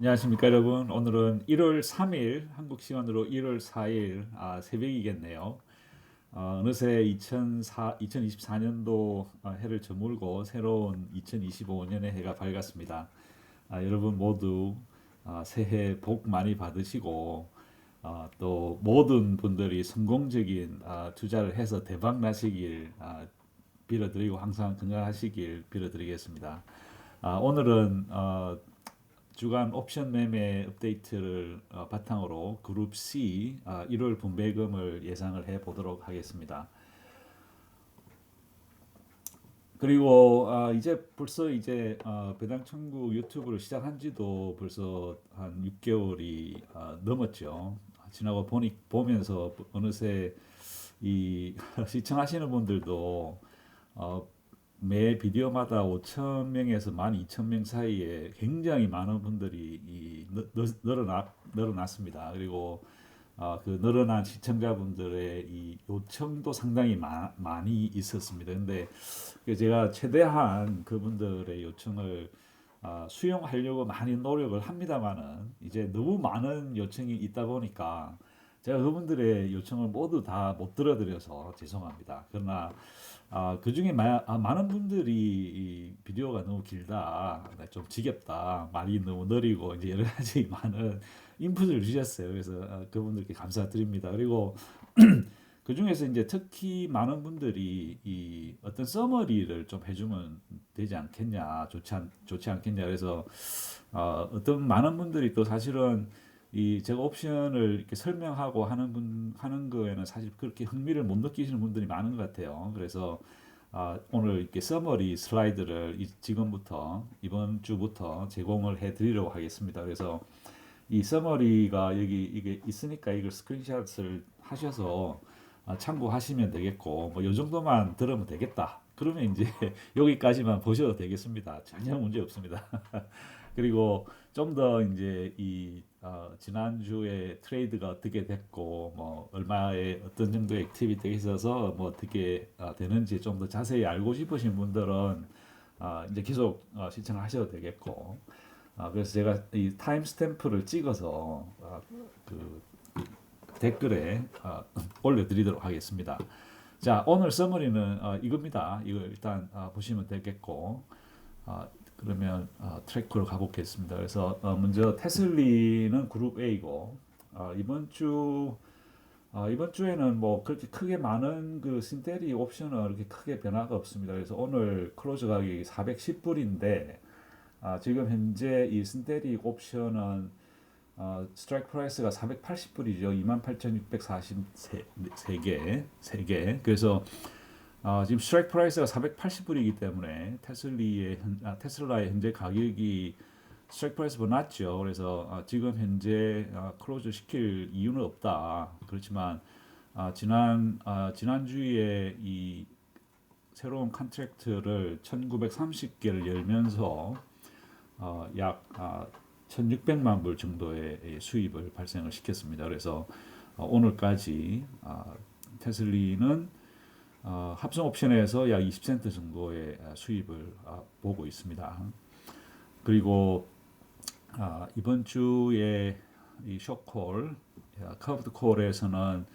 안녕하십니까 여러분. 오늘은 1월 3일 한국 시간으로 1월 4일 새벽이겠네요. 어느새 2024년도 해를 저물고 새로운 2025년의 해가 밝았습니다. 여러분 모두 새해 복 많이 받으시고 또 모든 분들이 성공적인 투자를 해서 대박 나시길 빌어드리고 항상 건강하시길 빌어드리겠습니다. 오늘은 주간 옵션 매매 업데이트를 바탕으로 그룹 C 1월 분배금을 예상을 해 보도록 하겠습니다. 그리고 이제 벌써 배당 청구 유튜브를 시작한 지도 벌써 한 6개월이 넘었죠. 지나고 보면서 어느새 이 시청하시는 분들도 어, 매 비디오마다 5천 명에서 12,000명 사이에 굉장히 많은 분들이 늘어났습니다. 그리고 그 늘어난 시청자분들의 이 요청도 상당히 많이 있었습니다. 근데 제가 최대한 그분들의 요청을 수용하려고 많이 노력을 합니다만은 이제 너무 많은 요청이 있다 보니까 제가 그분들의 요청을 모두 다 못 들어드려서 죄송합니다. 그러나 그 중에 많은 분들이 이 비디오가 너무 길다, 좀 지겹다, 말이 너무 느리고 이제 여러 가지 많은 인풋을 주셨어요. 그래서 그분들께 감사드립니다. 그리고 그 중에서 이제 특히 많은 분들이 이 어떤 서머리를 좀 해주면 되지 않겠냐, 좋지 않겠냐. 그래서 어떤 많은 분들이 또 사실은 이 제가 옵션을 이렇게 설명하고 하는 거에는 사실 그렇게 흥미를 못 느끼시는 분들이 많은 것 같아요. 그래서 오늘 이렇게 서머리 슬라이드를 지금부터 이번 주부터 제공을 해드리려고 하겠습니다. 그래서 이 서머리가 여기 이게 있으니까 이걸 스크린샷을 하셔서 참고하시면 되겠고 뭐 이 정도만 들으면 되겠다. 그러면 이제 여기까지만 보셔도 되겠습니다. 전혀 문제 없습니다. 그리고 좀 더 이제 이 지난주에 트레이드가 어떻게 됐고 뭐 얼마의 어떤 정도의 액티비티가 있어서 뭐 어떻게 되는지 좀 더 자세히 알고 싶으신 분들은 이제 계속 시청하셔도 되겠고 그래서 제가 이 타임 스탬프를 찍어서 그 댓글에 올려드리도록 하겠습니다. 자, 오늘 서머리는 이겁니다. 이거 일단 보시면 되겠고, 그러면 트랙으로 가보겠습니다. 그래서 먼저 테슬리는 그룹 A고 이번 주에는 뭐 그렇게 크게 많은 그 신테리 옵션은 그렇게 크게 변화가 없습니다. 그래서 오늘 클로즈 가격이 410불인데 지금 현재 이 신테릭 옵션은 스트라이크 프라이스가 480불이죠. 28,643개, 3개. 그래서 지금 스트라이크 프라이스가 480불이기 때문에 테슬라의 현재 가격이 스트라이크 프라이스보다 낮죠. 그래서 지금 현재 클로즈 시킬 이유는 없다. 그렇지만 지난주에 이 새로운 컨트랙트를 1930개를 열면서 약 1,600만 불 정도의 수입을 발생을 시켰습니다. 그래서 오늘까지 테슬리는 합성 옵션에서 약 20센트 정도의 수입을 보고 있습니다. 그리고 이번 주에 이 숏콜, 커브드 콜에서는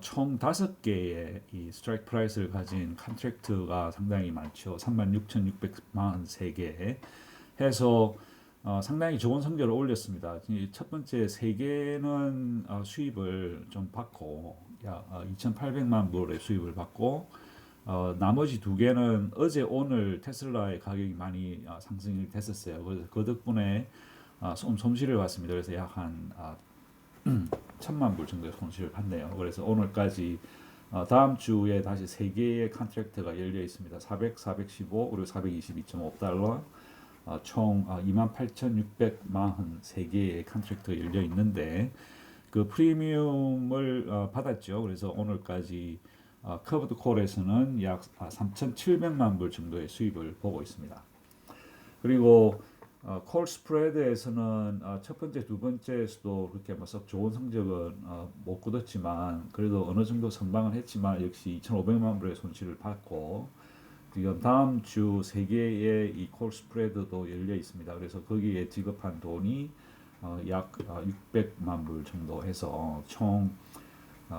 총 5개의 이 스트라이크 프라이스를 가진 컨트랙트가 상당히 많죠. 36,643개 해서 상당히 좋은 성적을 올렸습니다. 첫 번째 3개는 수입을 좀 받고 약 2,800만 불의 수입을 받고 나머지 2개는 어제 오늘 테슬라의 가격이 많이 상승이 됐었어요. 그래서 그 덕분에 좀 손실을 봤습니다. 그래서 약 한 1,000만 불 정도의 손실을 봤네요. 그래서 오늘까지 다음 주에 다시 3개의 컨트랙트가 열려 있습니다. 400, 415 그리고 422.5달러 총 28,643개의 컨트랙트가 열려 있는데 그 프리미엄을 받았죠. 그래서 오늘까지 커브드 콜에서는 약 3,700만 불 정도의 수입을 보고 있습니다. 그리고 콜 스프레드에서는 첫 번째, 두 번째에서도 그렇게 뭐썩 좋은 성적은 못 거뒀지만 그래도 어느 정도 선방을 했지만 역시 2,500만 불의 손실을 받고 지금 다음 주 세 개의 이 콜 스프레드도 열려 있습니다. 그래서 거기에 지급한 돈이 약 600만 불 정도 해서 총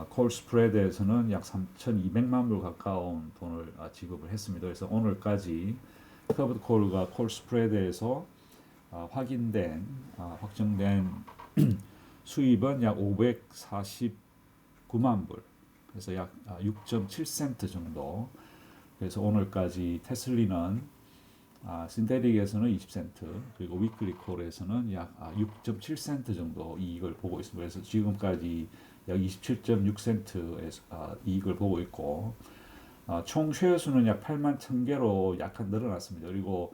콜 스프레드에서는 약 3,200만 불 가까운 돈을 지급을 했습니다. 그래서 오늘까지 커브드 콜과 콜 스프레드에서 확정된 수입은 약 549만 불, 그래서 약 6.7센트 정도. 그래서 오늘까지 테슬리는 신테릭에서는 20센트, 그리고 위클리 콜에서는 약 6.7센트 정도 이익을 보고 있습니다. 그래서 지금까지 약 27.6센트의 이익을 보고 있고, 총 쉐어수는 약 8만 1,000개로 약간 늘어났습니다. 그리고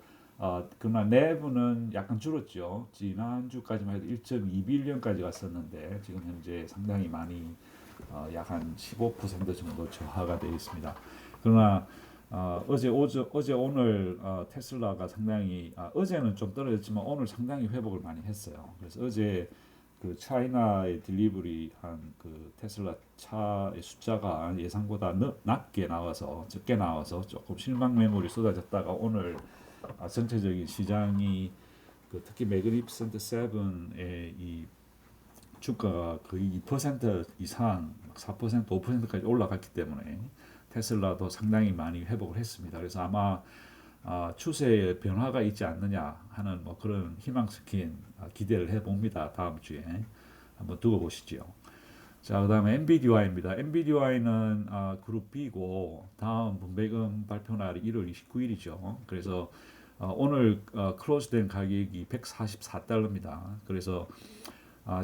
그러나 내부는 약간 줄었죠. 지난주까지만 해도 1.2빌리언까지 갔었는데 지금 현재 상당히 많이 약 한 15% 정도 저하가 되어 있습니다. 그러나 어제 오늘 테슬라가 상당히 어제는 좀 떨어졌지만 오늘 상당히 회복을 많이 했어요. 그래서 어제 그 차이나에 딜리버리 한 그 테슬라 차의 숫자가 예상보다 낮게 나와서 적게 나와서 조금 실망 매물이 쏟아졌다가 오늘 전체적인 시장이 특히 매그니피센트 7의 이 주가가 거의 2% 이상, 4%, 5%까지 올라갔기 때문에 테슬라도 상당히 많이 회복을 했습니다. 그래서 아마 추세에 변화가 있지 않느냐 하는 뭐 그런 희망 스킨 기대를 해봅니다. 다음 주에 한번 두고 보시죠. 자, 그다음에 엔비디아입니다. 엔비디아는 그룹 B고 다음 분배금 발표 날이 1월 29일이죠. 그래서 오늘 클로즈된 가격이 144달러입니다. 그래서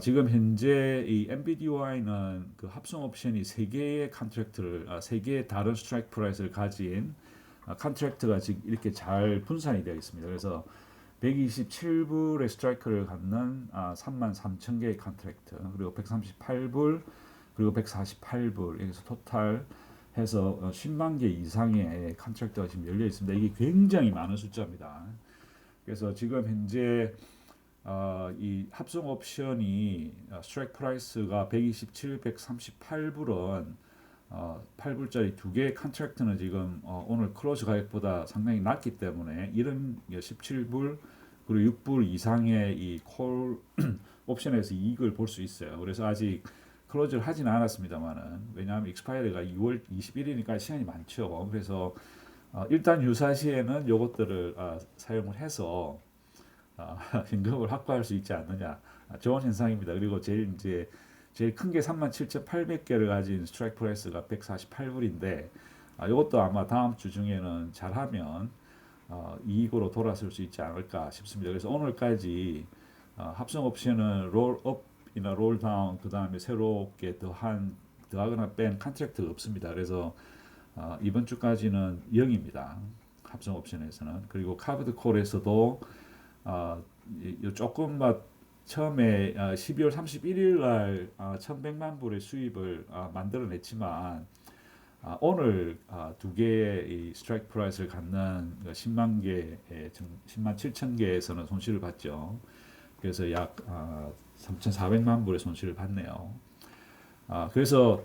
지금 현재 이 엔비디아는 그 합성 옵션이 세 개의 컨트랙트를 세 개의 다른 스트라이크 프라이스를 가진 컨트랙트가 지금 이렇게 잘 분산이 되어 있습니다. 그래서 127불의 스트라이크를 갖는 33,000개의 컨트랙트, 그리고 138불, 그리고 148불, 여기서 토탈 해서 10만 개 이상의 컨트랙트가 지금 열려 있습니다. 이게 굉장히 많은 숫자입니다. 그래서 지금 현재 이 합성 옵션이 스트라이크 프라이스가 127, 138불은 8불짜리 두 개의 컨트랙트는 지금 오늘 클로즈 가격보다 상당히 낮기 때문에 이런 17불 그리고 6불 이상의 이 콜 옵션에서 이익을 볼 수 있어요. 그래서 아직 클로즈를 하지는 않았습니다만은, 왜냐하면 익스파이어가 2월 21일이니까 시간이 많죠. 그래서 일단 유사시에는 이것들을 사용을 해서 현금을 확보할 수 있지 않느냐, 좋은 현상입니다. 그리고 제일 큰 게 37,800개를 가진 스트라이크 프라이스가 148불인데 이것도 아마 다음 주 중에는 잘하면 이익으로 돌아설 수 있지 않을까 싶습니다. 그래서 오늘까지 합성 옵션은 롤업이나 롤다운, 그 다음에 새롭게 더하거나 뺀 컨트랙트가 없습니다. 그래서 이번 주까지는 0입니다. 합성 옵션에서는. 그리고 카브드 콜에서도 조금만 처음에 12월 31일 날 1,100만 불의 수입을 만들어냈지만 오늘 두 개의 이 스트라이크 프라이스를 갖는 10만 7천 개에서는 손실을 봤죠. 그래서 약 3,400만 불의 손실을 봤네요. 그래서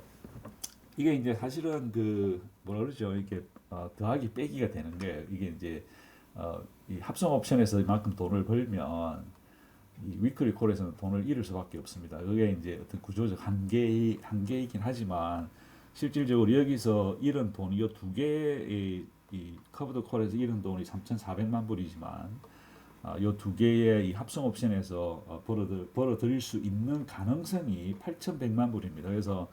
이게 이제 사실은 그 뭐라 그러죠? 이게 더하기 빼기가 되는 게, 이게 이제 이 합성 옵션에서 이만큼 돈을 벌면 이 위클리 콜에서는 돈을 잃을 수밖에 없습니다. 그게 이제 어떤 구조적 한계이긴 하지만 실질적으로 여기서 잃은 돈이 이 두 개의 이 커브드 콜에서 잃은 돈이 3,400만 불이지만 이 두 개의 이 합성 옵션에서 벌어들일 수 있는 가능성이 8,100만 불입니다. 그래서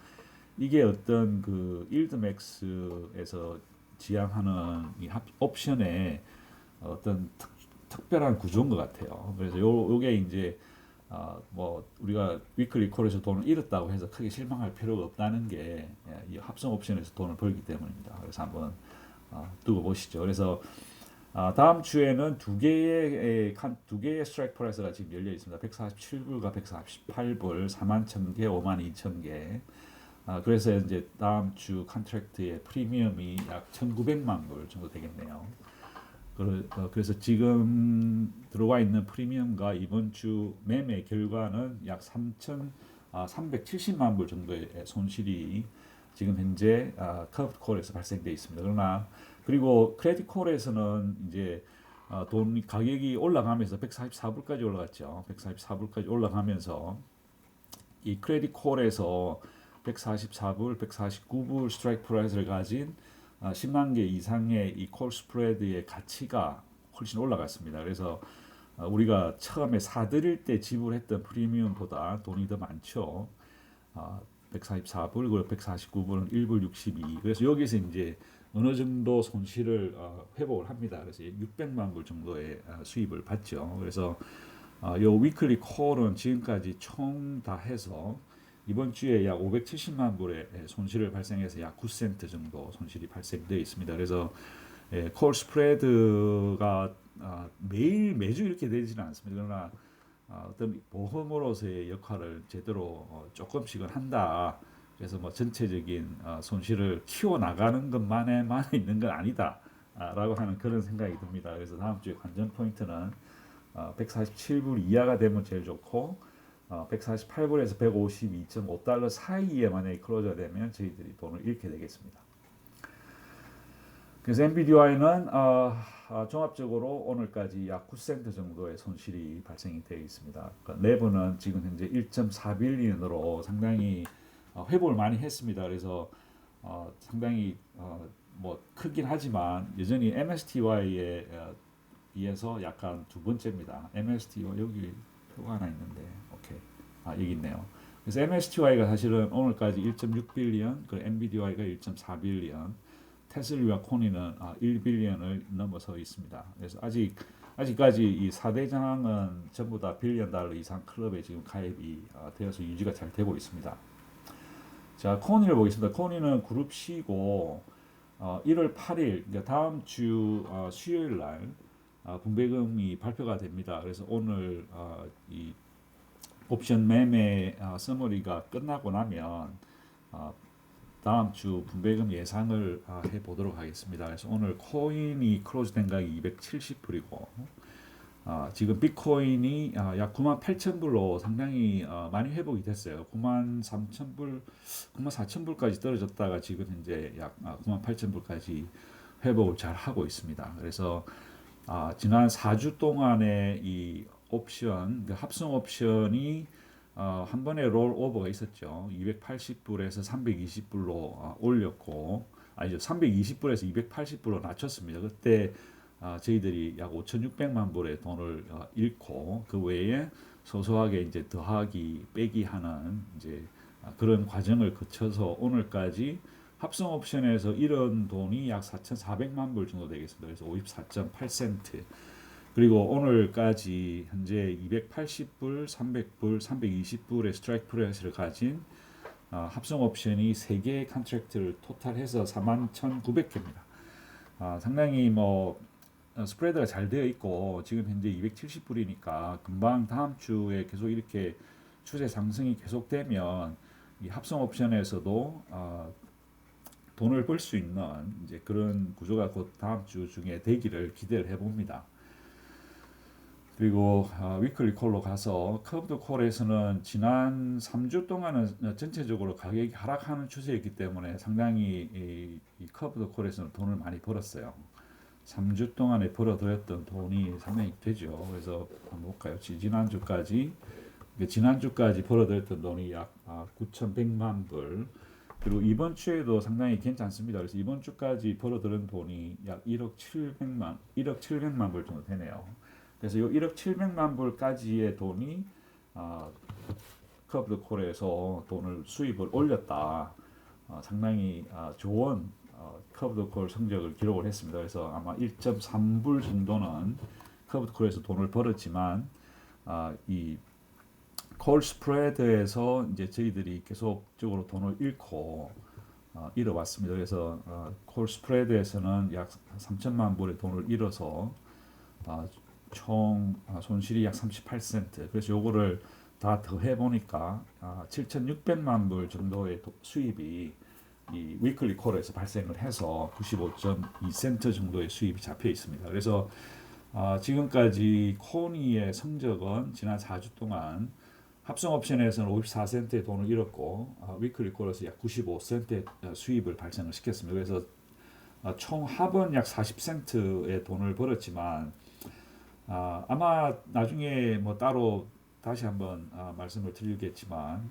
이게 어떤 그 일드맥스에서 지향하는 이 옵션의 어떤 특별한 구조인 것 같아요. 그래서 요게 이제 뭐 우리가 위클리 콜에서 돈을 잃었다고 해서 크게 실망할 필요가 없다는 게 이 합성 옵션에서 돈을 벌기 때문입니다. 그래서 한번 두고 보시죠. 그래서 다음 주에는 두 개의 스트라이크 프라이스가 지금 열려 있습니다. 147불과 148불, 41,000개, 52,000개. 그래서 이제 다음 주 컨트랙트의 프리미엄이 약 1,900만 불 정도 되겠네요. 그래서 지금 들어와 있는 프리미엄과 이번 주 매매 결과는 약 3,370만 불 정도의 손실이 지금 현재 커브드 콜에서 발생되어 있습니다. 그러나 그리고 크레딧 콜에서는 이제 돈 가격이 올라가면서 144불까지 올라갔죠. 144불까지 올라가면서 이 크레딧 콜에서 144불, 149불 스트라이크 프라이스를 가진 10만 개 이상의 이 콜 스프레드의 가치가 훨씬 올라갔습니다. 그래서 우리가 처음에 사들일 때 지불했던 프리미엄보다 돈이 더 많죠. 144불, 그리고 149불은 1불 62. 그래서 여기서 이제 어느 정도 손실을 회복을 합니다. 그래서 600만 불 정도의 수입을 받죠. 그래서 요 위클리 콜은 지금까지 총 다 해서 이번 주에 약 570만 불의 손실을 발생해서 약 9센트 정도 손실이 발생되어 있습니다. 그래서 콜 스프레드가 매일 매주 이렇게 되지는 않습니다. 그러나 어떤 보험으로서의 역할을 제대로 조금씩은 한다. 그래서 뭐 전체적인 손실을 키워 나가는 것만에만 있는 건 아니다. 라고 하는 그런 생각이 듭니다. 그래서 다음 주에 관전 포인트는 147불 이하가 되면 제일 좋고 148불에서 152.5달러 사이에 만약에 클로저가 되면 저희들이 돈을 잃게 되겠습니다. 그래서 NVDI는 종합적으로 오늘까지 약 9센트 정도의 손실이 발생이 되어 있습니다. 그러니까 내부는 지금 현재 1.4빌리언으로 상당히 회복을 많이 했습니다. 그래서 상당히 뭐 크긴 하지만 여전히 MSTY에 비해서 약간 두 번째입니다. MSTY 여기 표가 하나 있는데 오케이 여기 있네요. 그래서 MSTY가 사실은 오늘까지 1.6빌리언, 그리고 NVDI가 1.4빌리언, 테슬라와 코니는 1빌리언을 넘어서 있습니다. 그래서 아직까지 이 4대장은 전부 다 빌리언 달러 이상 클럽에 지금 가입이 되어서 유지가 잘 되고 있습니다. 자, 코니를 보겠습니다. 코니는 그룹 C고 1월 8일, 그러니까 다음 주 수요일 날 분배금이 발표가 됩니다. 그래서 오늘 이 옵션 매매 서머리가 끝나고 나면 다음 주 분배금 예상을 해보도록 하겠습니다. 그래서 오늘 코인이 클로즈된 가격이 270불이고 지금 비트코인이 약 98,000불로 상당히 많이 회복이 됐어요. 93,000불, 94,000불까지 떨어졌다가 지금 현재 약 98,000불까지 회복을 잘 하고 있습니다. 그래서 지난 4주 동안의 이 옵션, 그 합성 옵션이 한 번에 롤 오버가 있었죠. 280불에서 320불로 올렸고, 아니죠. 320불에서 280불로 낮췄습니다. 그때 저희들이 약 5,600만 불의 돈을 잃고 그 외에 소소하게 이제 더하기 빼기 하는 이제 그런 과정을 거쳐서 오늘까지 합성 옵션에서 잃은 돈이 약 4,400만 불 정도 되겠습니다. 그래서 54.8센트. 그리고 오늘까지 현재 280불, 300불, 320불의 스트라이크 프라이스를 가진 합성 옵션이 3개의 컨트랙트를 토탈해서 41,900개입니다. 상당히 뭐 스프레드가 잘 되어 있고 지금 현재 270불이니까 금방 다음 주에 계속 이렇게 추세 상승이 계속되면 이 합성 옵션에서도 돈을 벌 수 있는 이제 그런 구조가 곧 다음 주 중에 되기를 기대를 해봅니다. 그리고 위클리 콜로 가서 커브드 콜에서는 지난 3주 동안은 전체적으로 가격이 하락하는 추세였기 때문에 상당히 이 커브드 콜에서는 돈을 많이 벌었어요. 3주 동안에 벌어들였던 돈이 상당히 되죠. 그래서 한번 볼까요? 지난주까지 벌어들였던 돈이 약 9,100만 불. 그리고 이번 주에도 상당히 괜찮습니다. 그래서 이번 주까지 벌어들인 돈이 약 1억 700만 불 정도 되네요. 그래서 이 1억 700만 불까지의 돈이 커브드 콜에서 돈을 수입을 올렸다. 상당히 좋은 커브드 콜 성적을 기록을 했습니다. 그래서 아마 1.3불 정도는 커브드 콜에서 돈을 벌었지만 이 콜 스프레드에서 이제 저희들이 계속적으로 돈을 잃고 잃어왔습니다. 그래서 콜 스프레드에서는 약 3천만 불의 돈을 잃어서 총 손실이 약 38센트. 그래서 요거를 다 더해 보니까 7,600만 불 정도의 수입이 이 위클리 콜에서 발생을 해서 95.2센트 정도의 수입이 잡혀 있습니다. 그래서 지금까지 코니의 성적은 지난 4주 동안 합성 옵션에서는 54센트의 돈을 잃었고 위클리 콜에서 약 95센트의 수입을 발생을 시켰습니다. 그래서 총 합은 약 40센트의 돈을 벌었지만 아마 나중에 뭐 따로 다시 한번 말씀을 드리겠지만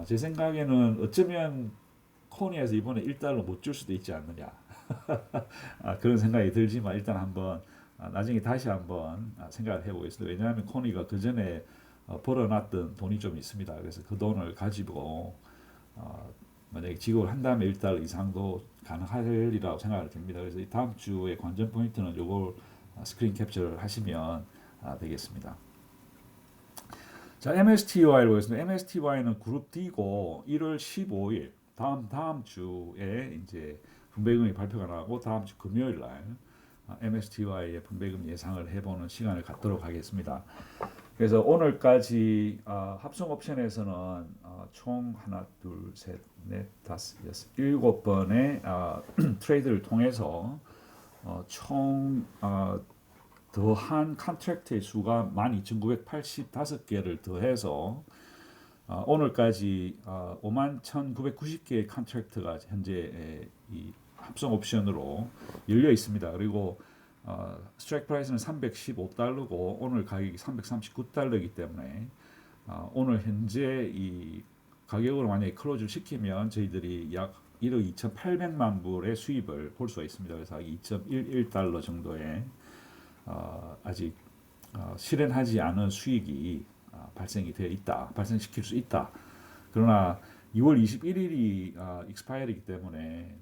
제 생각에는 어쩌면 코니에서 이번에 1달러 못 줄 수도 있지 않느냐 그런 생각이 들지만 일단 한번 나중에 다시 한번 생각을 해보겠습니다. 왜냐하면 코니가 그 전에 벌어놨던 돈이 좀 있습니다. 그래서 그 돈을 가지고 만약에 지급을 한다면 1달러 이상도 가능하리라고 생각이 듭니다. 그래서 이 다음 주에 관전 포인트는 요걸 스크린 캡처를 하시면 되겠습니다. 자, MSTY를 보겠습니다. MSTY는 그룹 D고 1월 15일 다음 주에 이제 분배금이 발표가 나고 다음 주 금요일 날 MSTY의 분배금 예상을 해보는 시간을 갖도록 하겠습니다. 그래서 오늘까지 합성 옵션에서는 총 하나, 둘, 셋, 넷, 다섯, 여섯, 7번의 트레이드를 통해서 총 더한 컨트랙트의 수가 12,985개를 더해서 오늘까지 51,990개의 컨트랙트가 현재 이 합성 옵션으로 열려 있습니다. 그리고 스트라이크 프라이스는 315달러고 오늘 가격이 339달러이기 때문에 오늘 현재 이 가격으로 만약에 클로즈를 시키면 저희들이 약 1억 2,800만 불의 수입을 볼 수가 있습니다. 그래서 2.11달러 정도의 아직 실현하지 않은 수익이 발생이 되어 있다, 발생시킬 수 있다. 그러나 2월 21일이 익스파이어이기 때문에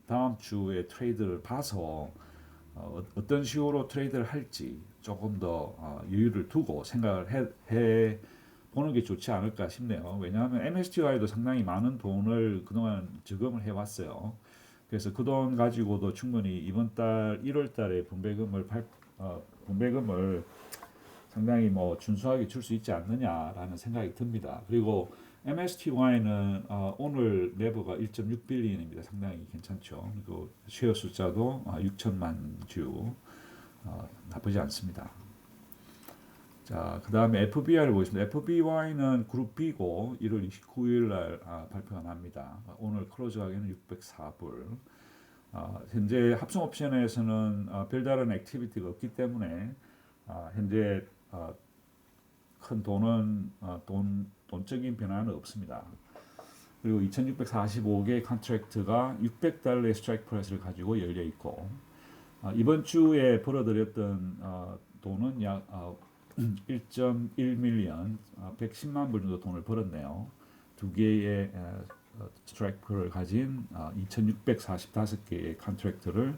다음 주에 트레이드를 봐서 어떤 식으로 트레이드를 할지 조금 더 여유를 두고 생각을 해 보는 게 좋지 않을까 싶네요. 왜냐하면 MSTI도 상당히 많은 돈을 그동안 저금을 해왔어요. 그래서 그 돈 가지고도 충분히 이번 달 1월 달에 분배금을 상당히 뭐 준수하게 줄 수 있지 않느냐라는 생각이 듭니다. 그리고 MSTY는 오늘 매버가 1.6빌리언입니다. 상당히 괜찮죠. 그리고 쉐어 숫자도 6천만 주 나쁘지 않습니다. 자, 그 다음에 FBI를 보겠습니다. FBY는 그룹 B고 1월 29일 날 발표가 납니다. 오늘 클로즈 가격은 604불. 현재 합성 옵션에서는 별다른 액티비티가 없기 때문에 현재 큰 돈적인 변화는 없습니다. 그리고 2,645개 컨트랙트가 600달러의 스트라이크 프라이스를 가지고 열려 있고 이번 주에 벌어들였던 돈은 약 1.1밀리언 110만 불 정도 돈을 벌었네요. 두 개의 스트라이크를 가진 2,645개의 컨트랙트를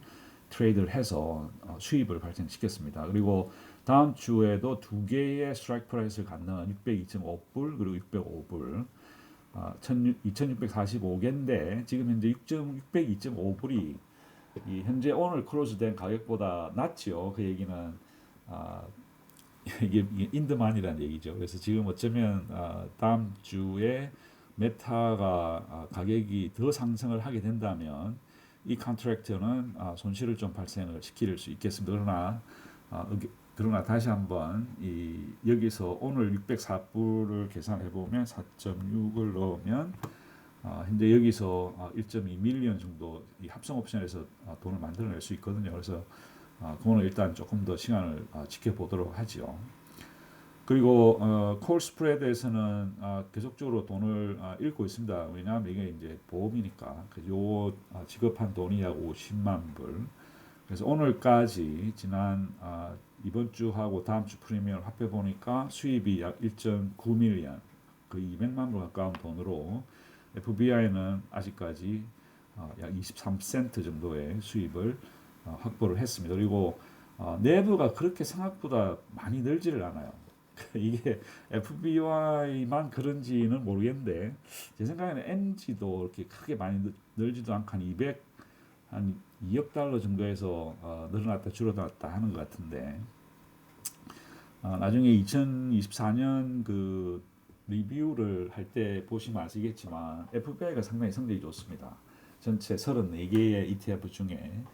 트레이드를 해서 수입을 발생시켰습니다. 그리고 다음 주에도 두 개의 스트라이크 프라이스를 갖는 602.5불 그리고 605불 2,645개인데 지금 현재 602.5불이 이 현재 오늘 클로즈된 가격보다 낮지요. 그 얘기는 이게 인드만이라는 얘기죠. 그래서 지금 어쩌면 다음 주에 메타가 가격이 더 상승을 하게 된다면 이 컨트랙트는 손실을 좀 발생을 시킬 수 있겠습니다. 그러나 다시 한번 여기서 오늘 604불을 계산해 보면 4.6을 넣으면 현재 여기서 1.2밀리언 정도 이 합성 옵션에서 돈을 만들어낼 수 있거든요. 그래서 그거는 일단 조금 더 시간을 지켜보도록 하죠. 그리고 콜 스프레드에서는 계속적으로 돈을 잃고 있습니다. 왜냐하면 이게 이제 보험이니까 요 지급한 돈이 약 50만 불. 그래서 오늘까지 지난 이번 주하고 다음 주 프리미엄을 합해 보니까 수입이 약 1.9밀리언, 거의 200만 불 가까운 돈으로 FBI는 아직까지 약 23센트 정도의 수입을 확보를 했습니다. 그리고 내부가 그렇게 생각보다 많이 늘지를 않아요. 이게 FBY만 그런지는 모르겠는데 제 생각에는 MG도 이렇게 크게 많이 늘지도 않고 한 2억 달러 정도에서 늘어났다 줄어들었다 하는 것 같은데 나중에 2024년 그 리뷰를 할 때 보시면 아시겠지만 FBI가 상당히 성적이 좋습니다. 전체 34개의 ETF 중에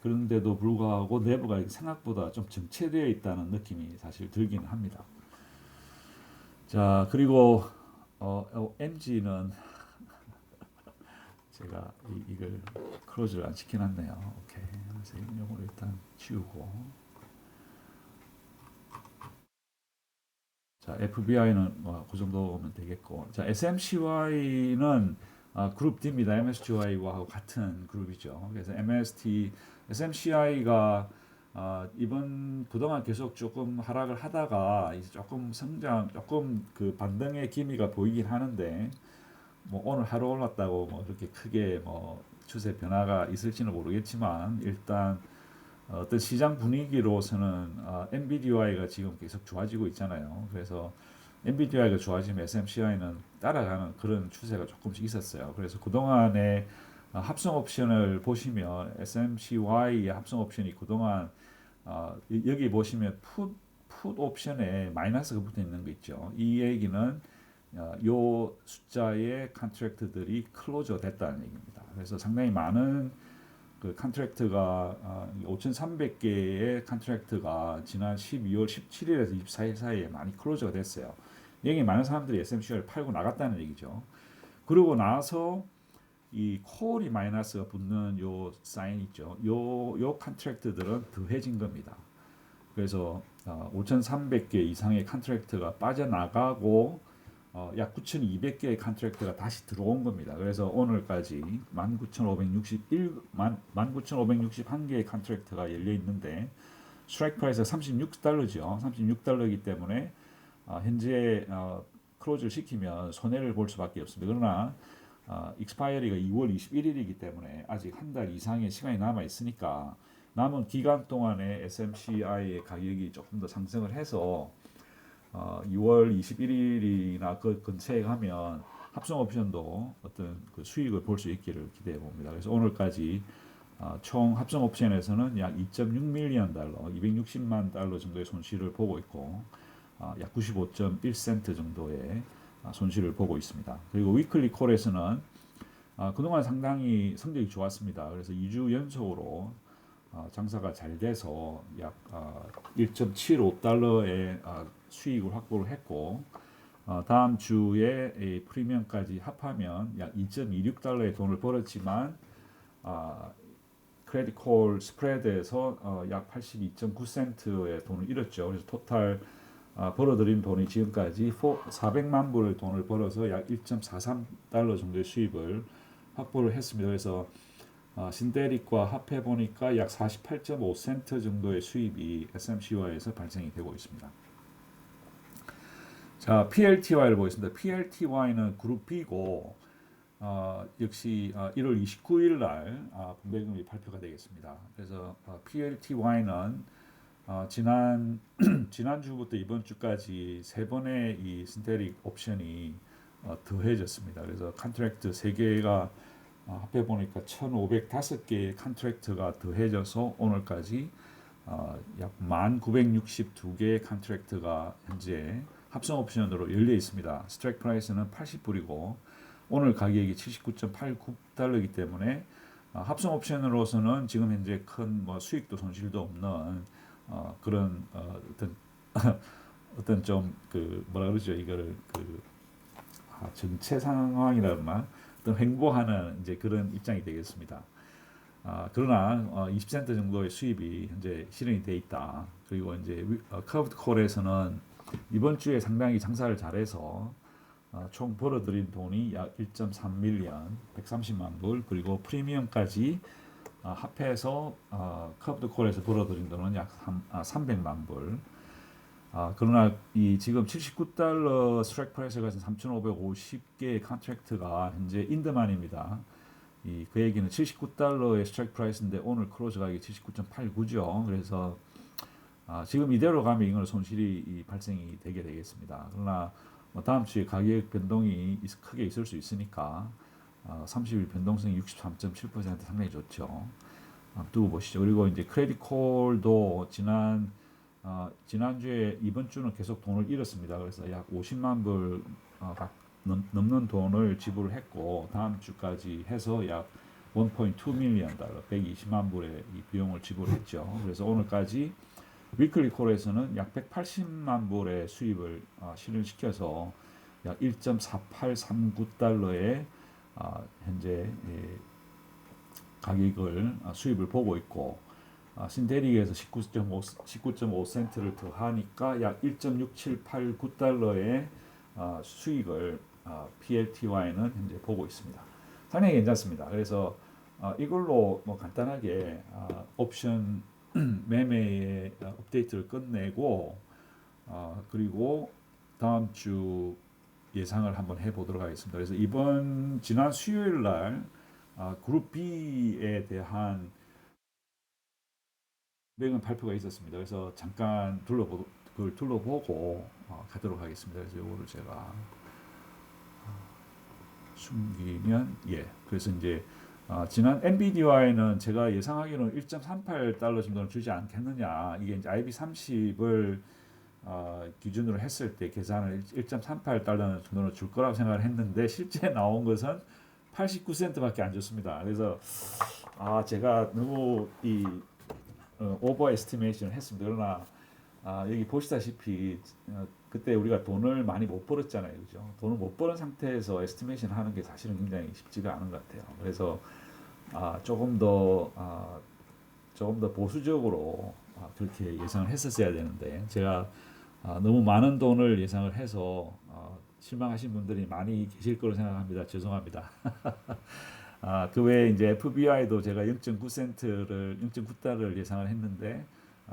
그런데도 불구하고 내부가 생각보다 좀 정체되어 있다는 느낌이 사실 들긴 합니다. 자, 그리고 MG는 제가 이걸 클로즈를 안 시켜놨네요. 오케이. 그래서 이걸 일단 지우고. 자, FBI는 그 정도 오면 되겠고. 자, SMCY는 그룹 D입니다. MSGY와 같은 그룹이죠. 그래서 SMCI가 이번 그동안 계속 조금 하락을 하다가 이제 조금 조금 그 반등의 기미가 보이긴 하는데 뭐 오늘 하루 올랐다고 뭐 그렇게 크게 뭐 추세 변화가 있을지는 모르겠지만 일단 어떤 시장 분위기로서는 NVIDIA가 지금 계속 좋아지고 있잖아요. 그래서 NVIDIA가 좋아지면 SMCI는 따라가는 그런 추세가 조금씩 있었어요. 그래서 그동안의 합성 옵션을 보시면 SMCY의 합성 옵션이 그동안 여기 보시면 풋 옵션에 마이너스가 붙어 있는 거 있죠. 이 얘기는 요 숫자의 컨트랙트들이 클로저 됐다는 얘기입니다. 그래서 상당히 많은 그 컨트랙트가 5,300개의 컨트랙트가 지난 12월 17일에서 24일 사이에 많이 클로저가 됐어요. 여기 많은 사람들이 SMC를 팔고 나갔다는 얘기죠. 그러고 나서 이 콜이 마이너스가 붙는 요 사인 있죠. 요 컨트랙트들은 더해진 겁니다. 그래서 5,300개 이상의 컨트랙트가 빠져나가고 약 9,200개의 컨트랙트가 다시 들어온 겁니다. 그래서 오늘까지 19,561개의 컨트랙트가 열려 있는데 스트라이크 프라이스가 36달러죠. 36달러이기 때문에 현재 클로즈를 시키면 손해를 볼 수밖에 없습니다. 그러나 익스파이어리가 2월 21일이기 때문에 아직 한 달 이상의 시간이 남아 있으니까 남은 기간 동안에 SMCI의 가격이 조금 더 상승을 해서 6월 21일이나 그 근처에 가면 합성 옵션도 어떤 그 수익을 볼 수 있기를 기대해 봅니다. 그래서 오늘까지 총 합성 옵션에서는 약 2.6밀리언 달러, 260만 달러 정도의 손실을 보고 있고 약 95.1센트 정도의 손실을 보고 있습니다. 그리고 위클리 콜에서는 그동안 상당히 성적이 좋았습니다. 그래서 2주 연속으로 장사가 잘 돼서 약 1.75달러의 수익을 확보를 했고 다음 주에 프리미엄까지 합하면 약 2.26달러의 돈을 벌었지만 크레딧 콜 스프레드에서 약 82.9센트의 돈을 잃었죠. 그래서 토탈 벌어들인 돈이 지금까지 400만 불의 돈을 벌어서 약 1.43달러 정도의 수입을 확보를 했습니다. 그래서 신데릭과 합해 보니까 약 48.5센트 정도의 수입이 SMCY에서 발생이 되고 있습니다. 자, PLTY를 보겠습니다. PLTY는 그룹 B고 역시 1월 29일 날 분배금이 발표가 되겠습니다. 그래서 PLTY는 지난주부터 이번 주까지 세 번의 이 신데릭 옵션이 더해졌습니다. 그래서 컨트랙트 3개가 합해 보니까 1,505개의 컨트랙트가 더해져서 오늘까지 약 1,962개의 컨트랙트가 현재 합성 옵션으로 열려 있습니다. 스트라이크 프라이스는 80불이고 오늘 가격이 79.89달러이기 때문에 합성 옵션으로서는 지금 현재 큰 뭐 수익도 손실도 없는 그런 어떤 좀 그 뭐라 그러죠 이거를 그 전체 상황이라나 어떤 횡보하는 이제 그런 입장이 되겠습니다. 그러나 20센트 정도의 수입이 현재 실현이 돼 있다. 그리고 이제 커브드 콜에서는 이번 주에 상당히 장사를 잘해서 총 벌어들인 돈이 약 1.3밀리언, 130만 불, 그리고 프리미엄까지 합해서 커브드 콜에서 벌어들인 돈은 약 300만 불. 그러나 이 지금 79달러 스트라이크 프라이스가 3,550개의 컨트랙트가 현재 인더만입니다. 그 얘기는 79달러의 스트라이크 프라이스인데 오늘 클로즈 가격이 79.89죠. 그래서 지금 이대로 가면 이건 손실이 발생이 되게 되겠습니다. 그러나 다음 주에 가격 변동이 크게 있을 수 있으니까 30일 변동성이 63.7% 상당히 좋죠. 두고 보시죠. 그리고 이제 크레딧 콜도 지난주에 이번 주는 계속 돈을 잃었습니다. 그래서 약 50만 불 넘는 돈을 지불을 했고 다음 주까지 해서 약 1.2밀리언 달러, 120만 불의 이 비용을 지불했죠. 그래서 오늘까지 위클리 콜에서는 약 180만 불의 수입을 실현시켜서 약 1.4839달러의 현재 가격을 수입을 보고 있고 신대리에서 19.5센트를 더하니까 약 1.6789달러의 수익을 PLTY는 현재 보고 있습니다. 상당히 괜찮습니다. 그래서 이걸로 뭐 간단하게 옵션 매매의 업데이트를 끝내고 그리고 다음 주 예상을 한번 해보도록 하겠습니다. 그래서 지난 수요일 날 그룹 B에 대한 매건 발표가 있었습니다. 그래서 잠깐 그걸 둘러보고 가도록 하겠습니다. 그래서 이거를 제가 숨기면 그래서 이제 지난 NVIDIA는 제가 예상하기로는 1.38달러 정도는 주지 않겠느냐. 이게 이제 IB30을 기준으로 했을 때 계산을 1.38달러 정도는 줄 거라고 생각을 했는데 실제 나온 것은 89센트밖에 안 줬습니다. 그래서 제가 너무 오버 에스티메이션을 했습니다. 그러나 여기 보시다시피 그때 우리가 돈을 많이 못 벌었잖아요, 그죠? 돈을 못 버는 상태에서 에스티메이션 하는 게 사실은 굉장히 쉽지가 않은 것 같아요. 그래서 조금 더 보수적으로 그렇게 예상을 했었어야 되는데 제가 너무 많은 돈을 예상을 해서 실망하신 분들이 많이 계실 거로 생각합니다. 죄송합니다. 그 외에 이제 FBI도 제가 0.9달러를 예상을 했는데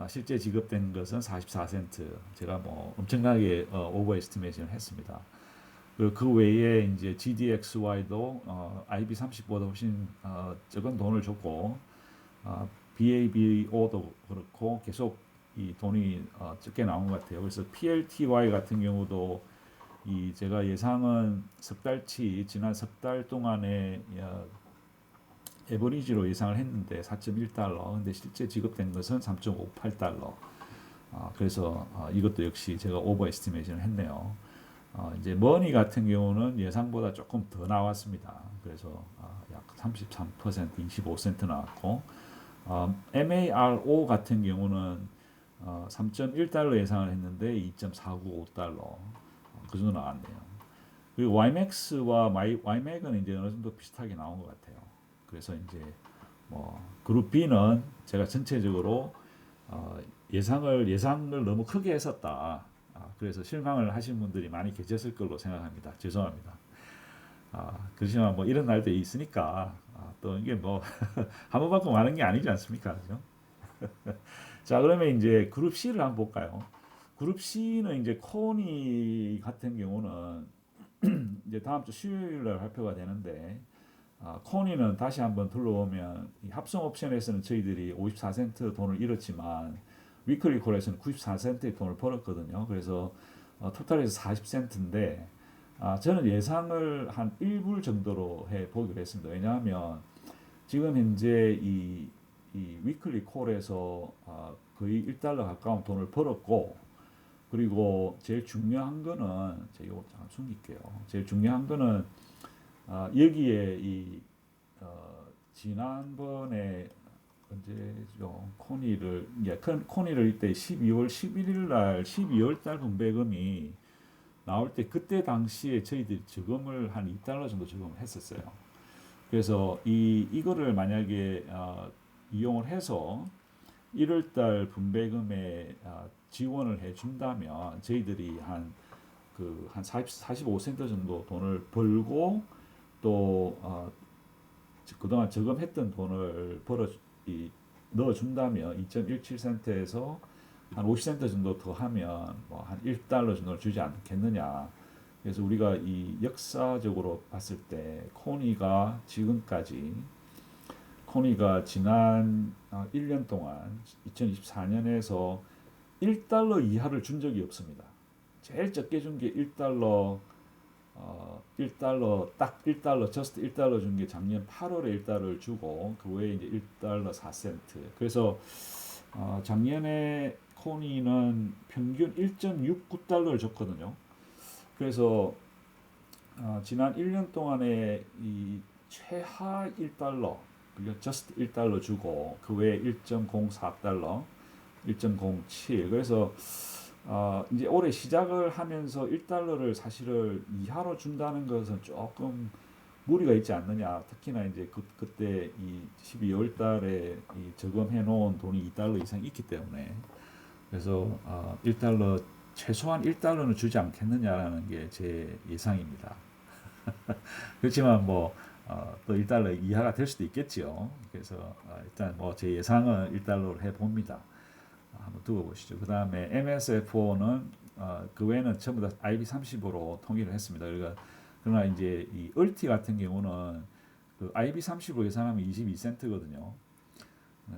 실제 지급된 것은 44센트. 제가 뭐 엄청나게 오버 에스티메이션을 했습니다. 그리고 그 외에 이제 GDXY도 IB30보다 훨씬 적은 돈을 줬고 BABO도 그렇고 계속 이 돈이 적게 나온 것 같아요. 그래서 PLTY 같은 경우도 제가 예상은 지난 석 달 동안에 에버리지로 예상을 했는데 4.1달러. 근데 실제 지급된 것은 3.58달러. 그래서 이것도 역시 제가 오버 에스티메이션을 했네요. 이제 머니 같은 경우는 예상보다 조금 더 나왔습니다. 그래서 약 33%, 25센트 나왔고 MARO 같은 경우는 3.1달러 예상을 했는데 2.495달러 그 정도 나왔네요. 그리고 YMAX와 YMAG은 이제 어느 정도 비슷하게 나온 것 같아요. 그래서 이제 뭐 그룹 B는 제가 전체적으로 예상을 너무 크게 했었다. 그래서 실망을 하신 분들이 많이 계셨을 걸로 생각합니다. 죄송합니다. 그렇지만 뭐 이런 날도 있으니까 또 이게 뭐 한 번만큼 많은 게 아니지 않습니까? 그죠? 자, 그러면 이제 그룹 C를 한번 볼까요? 그룹 C는 이제 코니 같은 경우는 이제 다음 주 수요일 날 발표가 되는데 코니는 다시 한번 둘러보면 이 합성 옵션에서는 저희들이 54센트 돈을 잃었지만 위클리 콜에서는 94센트의 돈을 벌었거든요. 그래서 토탈에서 40센트인데 저는 예상을 한 1불 정도로 해 보기로 했습니다. 왜냐하면 지금 현재 이 위클리 콜에서 거의 1달러 가까운 돈을 벌었고 그리고 제일 중요한 거는 제가 이거 잠깐 숨길게요. 제일 중요한 거는 여기에 지난번에 언제죠? 코니를 이때 12월 달 분배금이 나올 때 그때 당시에 저희들이 저금을 한 2달러 정도 저금을 했었어요. 그래서 이거를 만약에 이용을 해서 1월달 분배금에 지원을 해준다면 저희들이 한 45센트 정도 돈을 벌고 또 그동안 저금했던 돈을 넣어준다면 2.17센트에서 한 50센트 정도 더 하면 뭐 한 1달러 정도를 주지 않겠느냐. 그래서 우리가 이 역사적으로 봤을 때 코니가 지난 1년 동안 2024년에서 1달러 이하를 준 적이 없습니다. 제일 적게 준 게 1달러, 딱 1달러, 저스트 1달러 준 게 작년 8월에 1달러를 주고 그 외에 이제 1달러 4센트. 그래서 작년에 코니는 평균 1.69달러를 줬거든요. 그래서 지난 1년 동안에 이 최하 1달러, 그리고 저스트 1달러 주고 그 외에 1.04달러, 1.07. 그래서 이제 올해 시작을 하면서 1달러를 사실을 이하로 준다는 것은 조금 무리가 있지 않느냐. 특히나 이제 그때 이 12월 달에 이 저금해 놓은 돈이 2달러 이상 있기 때문에 그래서 1달러 최소한 1달러는 주지 않겠느냐라는 게 제 예상입니다. 그렇지만 또 1달러 이하가 될 수도 있겠지요. 그래서 일단 제 예상은 1달러로 해봅니다. 한번 두고 보시죠. 그 다음에 MSFO는 그 외에는 전부 다 IB30으로 통일을 했습니다. 그러나 이제 이 얼티 같은 경우는 그 IB30으로 계산하면 22센트거든요.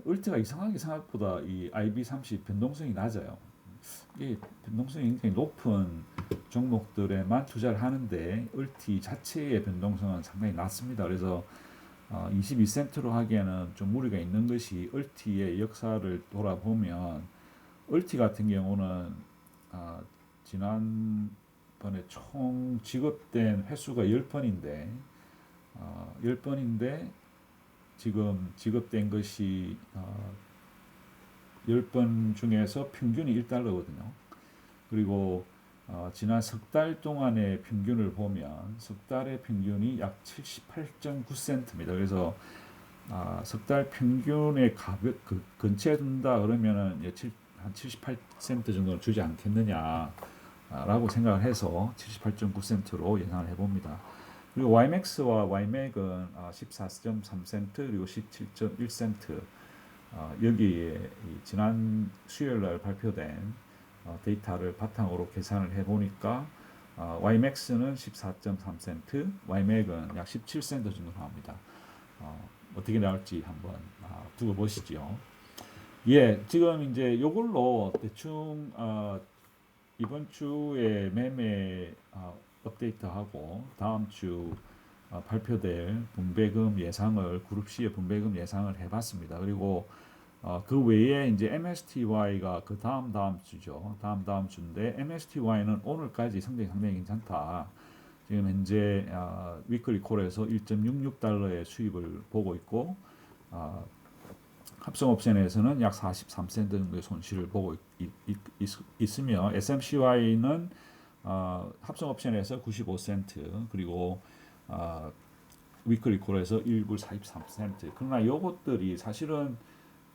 얼티가 이상하게 생각보다 이 IB30 변동성이 낮아요. 이 변동성이 굉장히 높은 종목들에만 투자를 하는데 얼티 자체의 변동성은 상당히 낮습니다. 그래서 22센트로 하기에는 좀 무리가 있는 것이 얼티의 역사를 돌아보면 얼티 같은 경우는 지난번에 총 지급된 횟수가 10번인데 10번인데 지금 지급된 것이 10번 중에서 평균이 1달러거든요. 그리고 지난 석 달 동안의 평균을 보면 석 달의 평균이 약 78.9센트입니다. 그래서 석 달 평균에 근처에 둔다 그러면은 한 78센트 정도는 주지 않겠느냐라고 생각을 해서 78.9센트로 예상을 해봅니다. 그리고 YMAX와 YMAC은 14.3센트 그리고 17.1센트 여기에 지난 수요일날 발표된 데이터를 바탕으로 계산을 해보니까 YMAX는 14.3센트, YMAC은 약 17센트 정도 나옵니다. 어떻게 나올지 한번 두고 보시죠. 예, 지금 이제 이걸로 대충 이번 주에 매매 업데이트하고 다음 주 발표될 분배금 예상을 그룹 C의 분배금 예상을 해봤습니다. 그리고 그 외에 이제 MSTY가 그 다음 주죠. 다음 주인데 MSTY는 오늘까지 상당히 괜찮다. 지금 현재 위클리 콜에서 1.66달러의 수익을 보고 있고 합성 옵션에서는 약 43센트 정도의 손실을 보고 있으며 SMCY는 합성 옵션에서 95센트 그리고 위클리 콜에서 1불 43센트. 그러나 요것들이 사실은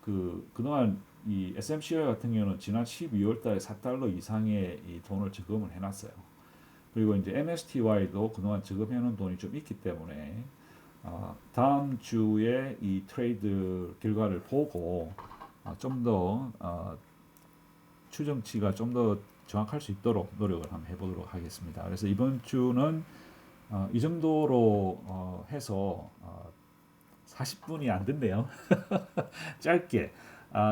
그동안 이 SMCY 같은 경우는 지난 12월 달에 4달러 이상의 이 돈을 저금을 해놨어요. 그리고 이제 MSTY도 그동안 저금해 놓은 돈이 좀 있기 때문에 다음 주에 이 트레이드 결과를 보고 좀 더 추정치가 좀 더 정확할 수 있도록 노력을 한번 해보도록 하겠습니다. 그래서 이번 주는 이 정도로 해서 40분이 안 됐네요. 짧게.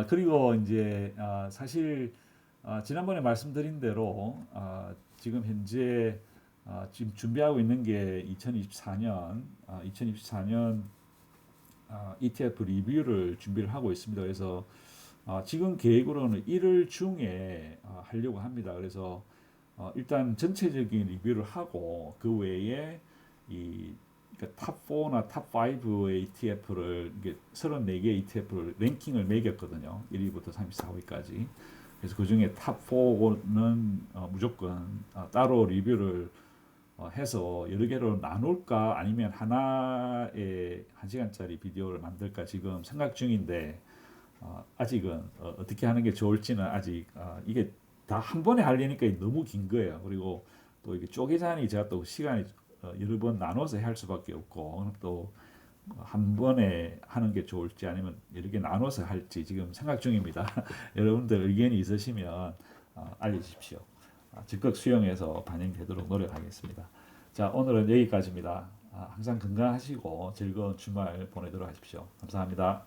그리고 이제 사실 지난번에 말씀드린 대로 지금 현재 지금 준비하고 있는 게 2024년 ETF 리뷰를 준비를 하고 있습니다. 그래서 지금 계획으로는 1월 중에 하려고 합니다. 그래서 일단 전체적인 리뷰를 하고 그 외에 그러니까 탑4나 탑5의 ETF를 34개 ETF를 랭킹을 매겼거든요. 1위부터 34위까지. 그래서 그 중에 탑4는 무조건 따로 리뷰를 해서 여러 개로 나눌까 아니면 하나의 1시간짜리 비디오를 만들까 지금 생각 중인데 아직은 어떻게 하는 게 좋을지는 아직 이게 다 한 번에 하려니까 너무 긴 거예요. 그리고 또 이게 쪼개자니 제가 또 시간이 여러 번 나눠서 할 수밖에 없고 또 한 번에 하는 게 좋을지 아니면 여러 개 나눠서 할지 지금 생각 중입니다. 여러분들 의견이 있으시면 알려주십시오. 적극 수용해서 반영되도록 노력하겠습니다. 자, 오늘은 여기까지입니다. 항상 건강하시고 즐거운 주말 보내도록 하십시오. 감사합니다.